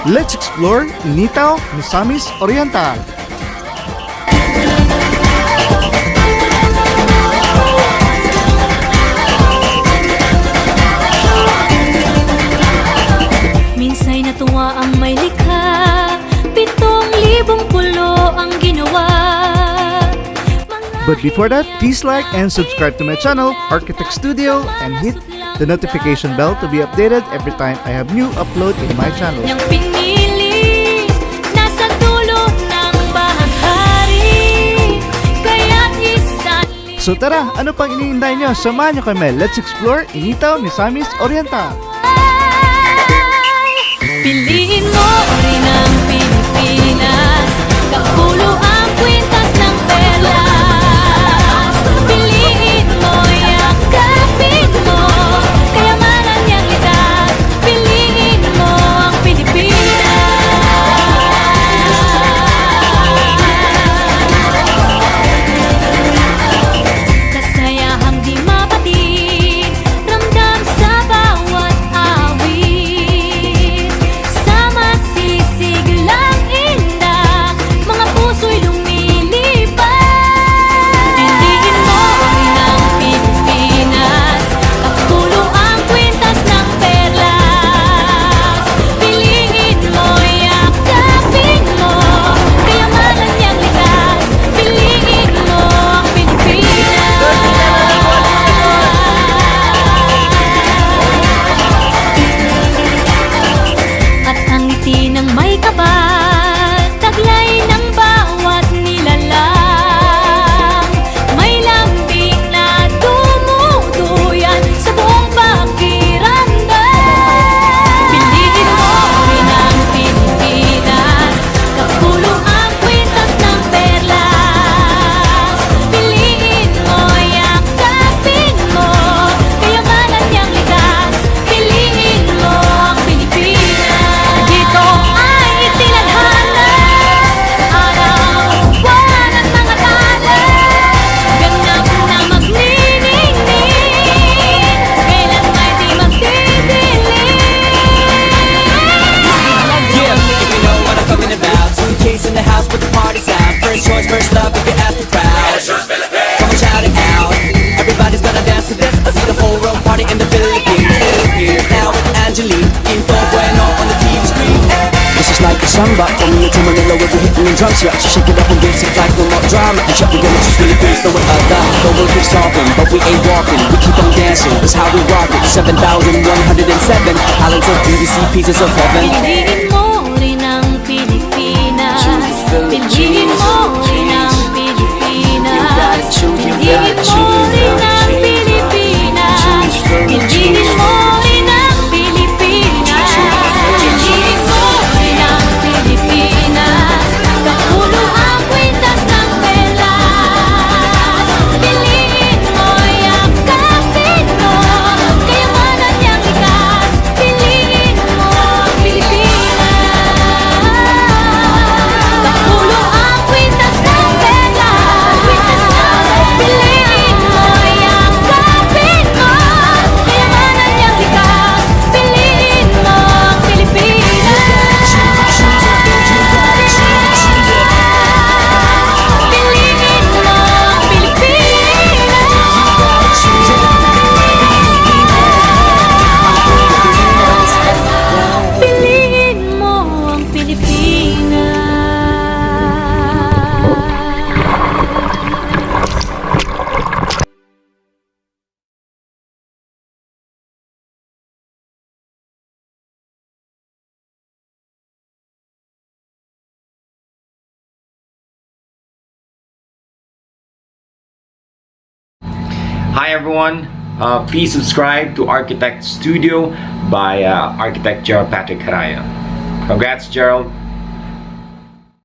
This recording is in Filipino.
Let's explore Initao Misamis Oriental. Minsay natuwa ang may likha, 7,000 pulo ang ginawa. But before that, please like and subscribe to my channel, Architect Studio, and hit the notification bell to be updated every time I have new upload in my channel. Yang pinili, nasa dulo ng bahaghari, kaya't isanli. So tara, ano pang iniintay nyo? Samahan nyo kami. Let's explore Initao Misamis Oriental. Piliin mo rin ang Pilipinas, kapulo ang kwintas ng perlas. Piliin mo, yakapin mo, kayamanan niyang litas. Piliin mo ang Pilipinas. Kasayahang di mapatid, ramdam sa bawat awit. Sama sisig lang inda, mga puso'y lumilipad. Piliin mo rin ang Pilipinas, kapulo ang kwintas ng perlas. Piliin mo, yakapin mo, kayamanan niyang litas. Piliin mo ang Pilipinas. At ang ngiti ng may kapal, taglay ng bawat nilalang. May lambing na dumuduyan sa buong pakiramdam. Piliin mo rin ang Pilipinas, kapulo ang kwintas ng perlas. Piliin mo, yakapin mo, kayamanan niyang litas. Piliin mo ang Pilipinas. Dito ay itinadhana, araw, buwan at mga tala. Ganap na magniningning, kailan may di magdidilim. Yeah, if you know what I'm talking about. Suitcase in the house, put the party's out. First choice, first love, if you ask the crowd. Come on, shout it out. Everybody's gonna dance to this. I see the whole world party in the Philippines. Now with Angelique, Info Bueno on the TV screen. This is like a samba, coming into Manila with the hitting and drums. Yeah, so shake it up and get it like no more drama. And shut the gonna choose Philippines, throw it up down. The world keeps talking, but we ain't walking. We keep on dancing, that's how we rock it. 7,107 islands of BBC, pieces of heaven. Piliin mo rin ang Pilipinas. Piliin mo rin ang Pilipinas. Piliin mo rin ang Pilipinas. Piliin mo rin ang Pilipinas. Piliin mo rin ang Pilipinas. Kapulo ang kwintas ng perlas. Piliin mo, yakapin mo, kayamanan niyang likas. Piliin mo ang Pilipinas. Kapulo ang kwintas ng perlas. Piliin mo, yakapin mo, kayamanan niyang likas. Piliin mo ang Pilipinas. Piliin mo ang Pilipinas. Piliin mo ang Pilipinas. Hi everyone, please subscribe to Architect Studio by Architect Gerald Patrick Haraya. Congrats, Gerald.